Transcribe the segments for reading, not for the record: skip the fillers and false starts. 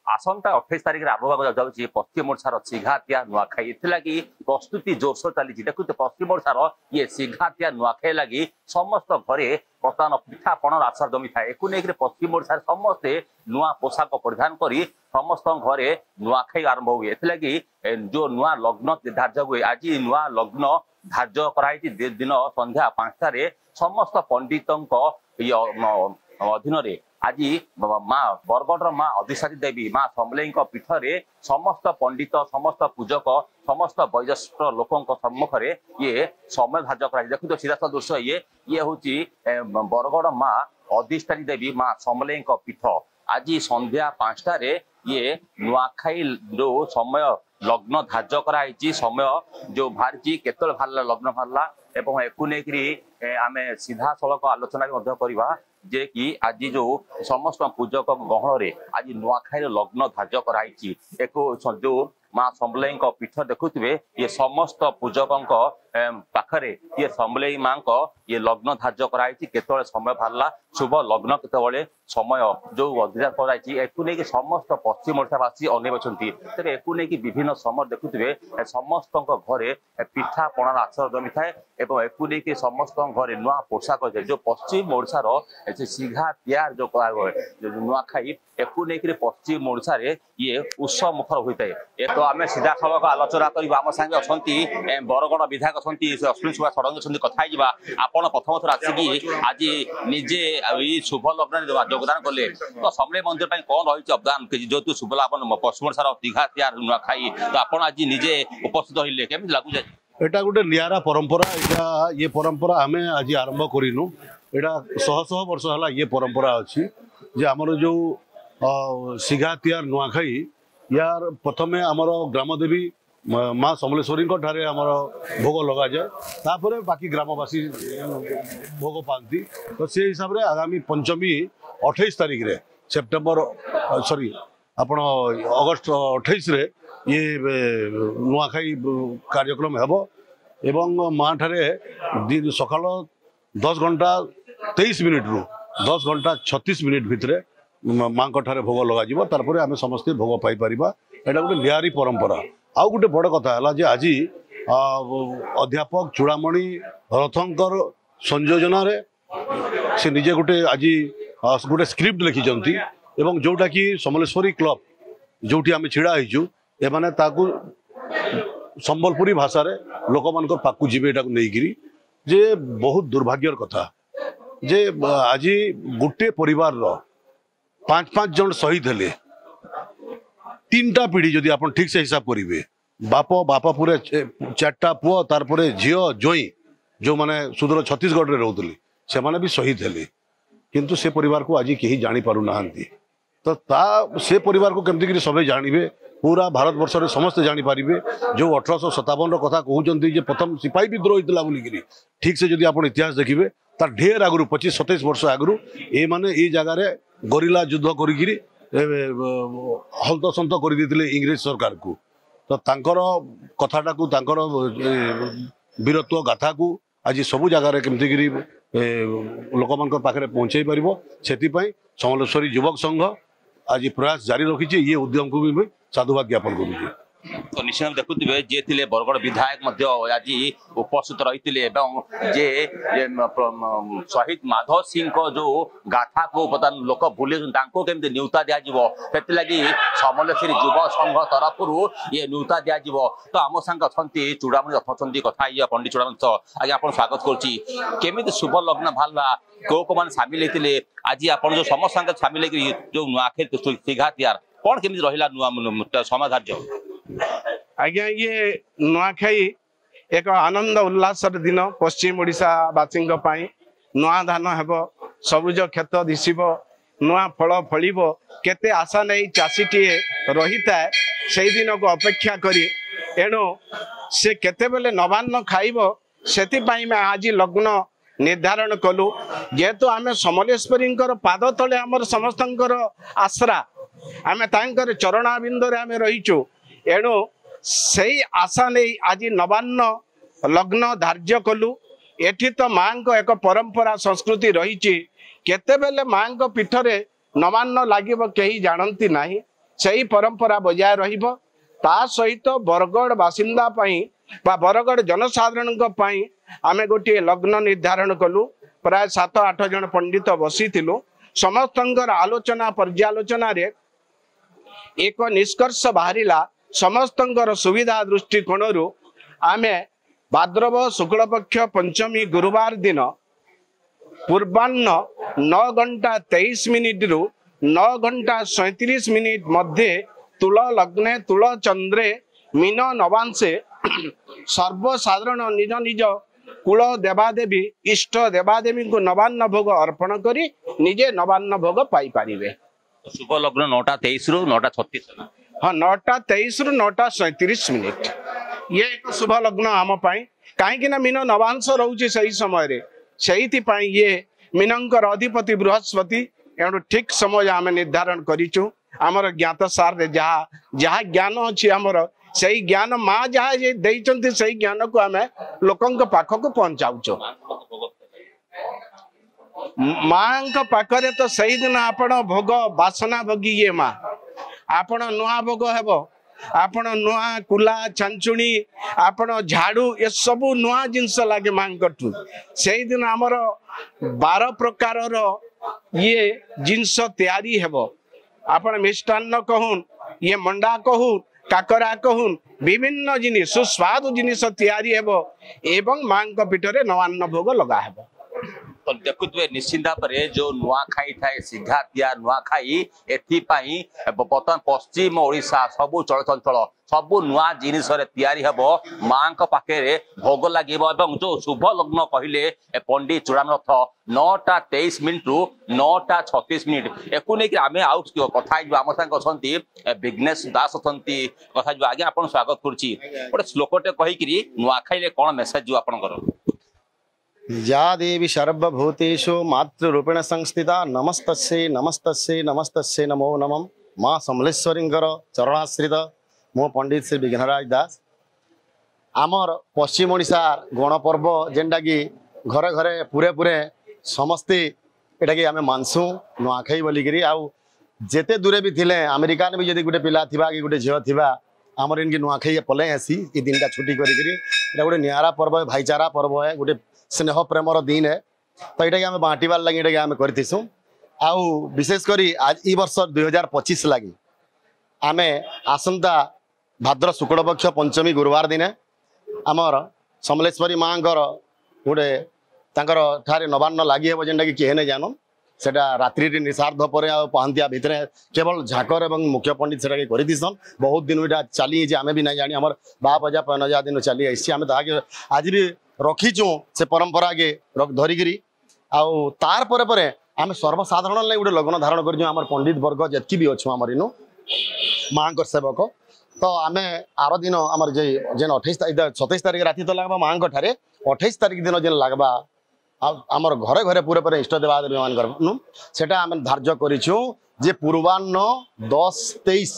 आसंता 28 तारिख में आरंभ जाऊँगी पश्चिम ओडार सिघातिया नुआखाई लगी प्रस्तुति जोरसोर चली देखु पश्चिम ओडार ये सिघातिया नुआखाई लगी समस्त घरे बर्तमान पिठापण आचार जमी थाए एक पश्चिम ओडार समस्ते नुआ पोशाक परिधान कर समस्त घरे नुआखाई आरंभ हुए लगी जो नुआ लग्न धार्य हुए आज नुआ लग्न धार्य कराई दिन संध्या 5टार समस्त पंडितों अधीन आज माँ बरगढ़ माँ अधिशारी देवी माँ समलेई पीठरे समस्त पंडित समस्त पूजक समस्त वयोज्येष्ठ लोकों सम्मुख ये समय धार्य कर देखो सीधा दृश्य ये हूँ बरगढ़ माँ अधिष्ठानी देवी माँ समलेई पीठ आज संध्या 5टार ये नुआखाई जो समय लग्न धार्य कराई समय जो बाहरी केतल बाहर लग्न बाहरला एवं एक आम सीधा सड़क आलोचना करवा जे कि आज जो समस्त पूजक गहल आज नुआखाई लग्न धार्य कराई एक जो माँ समलेई पीठ देखुए ये समस्त पूजकों पाखरे ये समलेई माँ ये लग्न धार्य कराई केतल समय बाहरला शुभ लग्न केतवे समय जो अधिकार कराई समस्त पश्चिम ओडावासी अनेबी तेरे एक विभिन्न समय देखुए समस्त घरे पिठापणार आचार जमी थाए एक समस्त घरे नुआ पोशाक जो पश्चिम ओडार सिघातिया जो नुआखाई एक पश्चिम ओडार ये उत्सव मुखर होता है तो आम सीधा सड़क आलोचना करवा आम सागे अच्छा बरगढ़ विधायक अच्छा अश्विनी सुभाष षडंगी कथा आपण प्रथम थर आसिकी आज निजे शुभ लग्न योगदान कले तो समलेई मंदिर कौन रही अवदान जो शुभ पश्चिम ओडार दीघातिया नुआखाई तो आप आज निजे उपस्थित रही केमी लगुच एटा गोटे नियारा परंपरा एटा ये परंपरा आम आज आरंभ करूँ एटा शह शह वर्ष है ये परंपरा अच्छी जे आमर जो सिघातिया नुआखाई यार प्रथमे आमर ग्रामदेवी माँ समलेश्वरी ठारे आमर भोग लगा जाए तापर बाकी ग्रामवासी भोग पाती तो से हिसाब से आगामी पंचमी 28 तारिख रे सेप्टेम्बर सॉरी आपण अगस्त 28 रे ये नुआखाई कार्यक्रम हेबो एवं माँ ठारे दिन सकाल 10 घंटा 23 मिनिट रु 10 घंटा 36 मिनिट भितर माँ ठारे भोग लगा तारपर आम समस्ते भोग पाई परिबा एटा गोटे नियारी परंपरा आउ गोटे बड़ कथा है जे आज अध्यापक चूड़ामणि रथंकर संयोजन से निजे गोटे आज गोटे स्क्रिप्ट लिखिं एवं जोटा कि समलेश्वरी क्लब जोटी आम छिड़ा होइछु एमाने ताकू संबलपुरी भाषा रे लोक मान पाकू जीवे एटा नहीं जे बहुत दुर्भाग्यर कथा जे आज गोटे परिवार 5-5 जन शहीद हेले 3टा पीढ़ी जदि आप ठीक से हिसाब करेंगे बाप पूरे 4टा पुओ तार झील जोई जो माने सुदूर छत्तीसगढ़ में रोते से माने भी शहीद हेले किंतु से परिवार को आज कहीं जानी पारु नाहंती तो से परिवार को केमती सबे जानवे पूरा भारत वर्ष में समस्ते जानीपारे जो 1857 कथा कहते प्रथम सिपाही विद्रोह होता बोलिकी ठीक से जदि आप इतिहास देखिए तार ढेर आगु 25-27 वर्ष आगु ये माने ये जगार गरिला युद्ध करी हलतसंत कर इंग्रेज सरकार को तो तांकर कथाटा को तांकर वीरत्व गाथा को आज सबू जगार केमती लोक मान पाखे पहुँचे पार से समलेश्वरी युवक संघ आज प्रयास जारी रखी ये उद्यम को भी साधुवाद ज्ञापन करुचे तो निश्चित देखुए जे थिले बरगढ़ विधायक आज उपस्थित रही जे शहीद माधव सिंह को जो गाथा को बर्तमान लोक भूले केमती न्यूता दिज्लि समलेश्वरी युव संघ तरफ ये न्यूता दि तो आम सांग अच्छा चूड़ामणि अच्छा कथा पंडित चूड़ामणि आज आप स्वागत करुँच शुभ लग्न बाहरला को मैंने सामिल होते आज आप जो समस्त सामिल जो नुआखाई सिघातियार कौन केमी रहा नुआ समय धार्य आज्ञा ये नुआखाई एक आनंद उल्लास दिन पश्चिम ओडिशावासी नुआ धान हेब सबुज क्षेत दिशब नुआ फल फल केते आशा नहीं चाषीटे रही था से दिन को अपेक्षा करी एणु से केते बेले नवान्न खाइब से आज लग्न निर्धारण कलु जेहेतु आम समलेश्वरी पाद तले आमर समस्त आश्रा आम तांकर चरणाबिंदे आम रहीचु एणु से आशा नहीं आज नवान्न लग्न धार्य कलु एठी तो माँ एक परंपरा संस्कृति रही केते बेले माँ पीठरे नवान्न लगे कहीं जानती ना सेही परंपरा बजाय रहिबो ता सहित बरगढ़ बासिंदा पई बा बरगढ़ जनसाधारण पई आमे गोटे लग्न निर्धारण कलु प्राय 7-8 जन पंडित बसिथिलु समस्तंकर आलोचना पर्यालोचना रे एक निष्कर्ष बाहरिला समस्तंकर सुविधा दृष्टिकोण आमे भाद्रव शुक्ल पक्ष पंचमी गुरुवार दिन पूर्वाह्न 9:23 रु 9:37 मध्य तुल लग्ने तुल चंद्रे मीन नवांशे सर्वसाधारण निज निज कुल देवादेवी इष्ट देवादेवी को नवान्न भोग अर्पण करी निजे नवान्न भोग पाई पारिबे। शुभ लग्न 9:23 रु 9:36 हाँ 9:23 रु 9:37 ये एक शुभ लग्न आम कहीं मीन नवांश रोचे सही समय से ये मीनंकर अधिपति बृहस्पति एणु ठीक समय आम निर्धारण करिचु आमर ज्ञात सार रे जहाँ ज्ञान अच्छी आमर सही ज्ञान माँ जहाँ देइचंती सही ज्ञान को आम लोकंक पाखक पहुंचाउचो माँ पाखरे तो सही दिन आपण भोग बासना भोगी ये माँ आपण नुआ भोग हेबो आपण नुआ कुला छांचुणी आपण झाड़ू ये सब नुआ जिनस लगे माँ कटू से दिन आमर 12 प्रकार ये जिनस तैयारी हेबो आपण मिष्टान्न कहून ये मंडा कहून काकरा कहून विभिन्न जिनिस सुस्वादु जिनिस तैयारी हेबो एवं माँ पीठरे नवान्न भोग लगा हेबो। तो देखुए निश्चिंत भाव जो नुआखाई थाए सिघातिया नुआखाई एथिपाई बर्तमान पश्चिम ओडिशा सबु चलचंचल सबु नुआ जिनिस तैयारी हेबो माँ पाखे भोग लगे जो शुभ लग्न कहले पंडित चूड़ामरथ 9:23 रु 9:36 एकु नहीं आम आउ कथा आम साथ अच्छा विघ्नेश दास अच्छा कथा आगे आप स्वागत करुच्ची गोटे श्लोकटे कहीकि नुआखाई कौन मेसेज आपंकर या देवी सर्वभूतेषु मातृरूपेण संस्थिता नमस्तस्यै नमस्तस्यै नमस्तस्यै नमो नमः माँ समलेश्वरींकर चरणाश्रित मो पंडित श्री विघ्नराज दास आमर पश्चिम ओडिशा गणपर्व जेनटा कि घरे घरे पूरे पूरे समस्ते एटा कि आमे मानसु नुआखाई बोलिकी आउ जेते दूरे भी थिले अमेरिका भी जदि गोटे पिला थिबा कि गोटे झियो थिबा आमर इनकी नुआखाई पलै आसी ये दिनटा छुट्टी करी गोटे नियारा पर्व है भाईचारा पर्व है गोटे स्नेह प्रेमर दिन है तो यहाँ आम बांटार लगे आम करतीसु आउ विशेषकर आज ई वर्ष 2025 लगी आम आसंता भाद्र शुक्ल पक्ष पंचमी गुरुवार दिन आमर समलेश्वरी माँ गोटे ठारे नवान्न लगी हे जेनटा कि किए नहीं जानन सेटा रात्रि निशार्ध पर पहांतिया भितर केवल झाकर एवं मुख्य पंडित से करतीसन बहुत दिन यहाँ चली आम भी नहीं जानी आम बाप अजा पनजा दिन चली आई आम आज भी रखीचु से परंपरा के धरिकी आउ तार परे परे आम सर्वसाधारण लगे गोटे लग्न धारण कर पंडित वर्ग जितकी भी अच्छु आमर इनु माँ सेवक तो आम आर दिन आमर जेन 27 तारीख राति तो लगवा माँ ठारे 28 तारीख दिन जेन लगवा आमर घरे घरे पूरे पूरे इष्ट देवादेवी मान सेटा आम धार्य करिछु जे पूर्वाह्न 10:23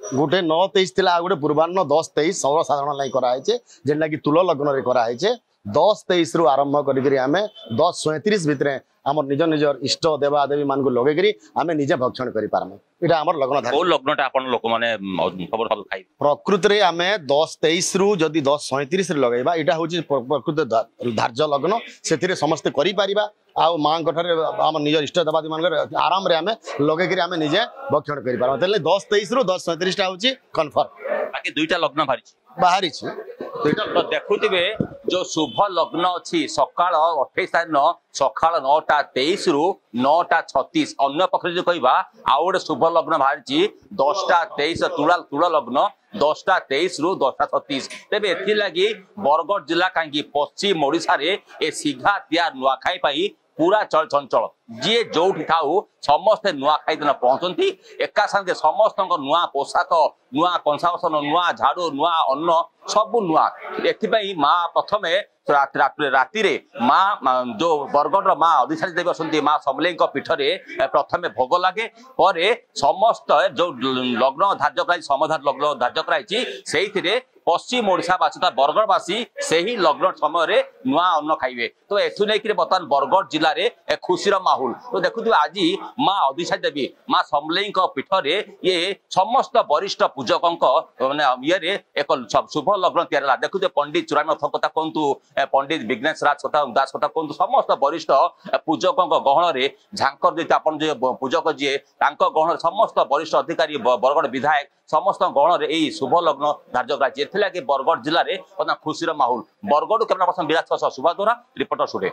गोटे 9:23 थिला गोटे पूर्वाह्न 10:23 सर्वसाधारण लाई कराइछे जेनला कि तुल लग्न रे कराइछे 10:23 रु आरंभ करिकरी आमे 10:37 भितरे आमर निज निजर इष्ट देवादेवी मान को लगे करी आमे निजे भक्षण करि पारमे इटा आमर लग्न धार ओ लग्नटा आपन लोक माने खबर सब खाइ प्रकृति रे आमे 10:23 रु जदी 10:37 रे लगाइबा इटा होची प्रकृति धार्य लग्न सेथिरे समस्त करि पारिबा आ माँ ठारे आम निज इष्ट देवादेवी मान आराम रे आमे लगे करी आमे निजे भक्षण करि पारमे तले 10:23 रु 10:37 टा होची कन्फर्म बाकी दुईटा लग्न बाहरी तो देखुवे जो शुभ लग्न अच्छी सकाल 28 तारीख सकाल 9:23 रु 9:36 अन्य पक्ष जो कहवा आउ गोटे शुभ लग्न बाहरी 10:23 तुल लग्न 10:23 रु 10:36 तेरे एथि बरगढ़ जिला कहीं पश्चिम ओडिशा रे ए सिघातिया नुआखाई पूरा चल चंचल जी जो थाऊ समस्ते नुआखाई दिन पहुंचती एका साथे समस्त नुआ पोशाक नुआ कंसा बसन नुआ झाड़ू नुआ अन्न सबू नुआ एथि माँ प्रथमे राति माँ जो बरगढ़ माँ अधिशाली देवी अच्छा माँ समलेई पीठरे प्रथमे भोग लगे पर समस्त जो लग्न धार्य कर समधार लग्न धार्य कर पश्चिम ओडिशावासी तथा बरगड़वासी से ही लग्न समय नुआ अन्न खाइबे। तो एठु नहीं बर्तमान बरगड़ जिले में खुशी माहौल। तो देखुए आज माँ अधिशा देवी माँ समलेई पीठ रे ये समस्त वरिष्ठ पूजकों ये एक शुभ लग्न तैयार। देखुए पंडित चूड़ानाथ कथा कहतु, पंडित विघ्नेश राज कथा दास कथा कहतु, समस्त वरिष्ठ पूजकों गहन में झांकर जो पूजक जी गहन समस्त वरिष्ठ अधिकारी बरगड़ विधायक समस्त गहन में यही शुभ लग्न धार्य कर बरगड़ जिले में खुशी माहौल। बरगड़ कैमरा पर्सन विराज सुभा द्वारा रिपोर्टर स्टूडियो।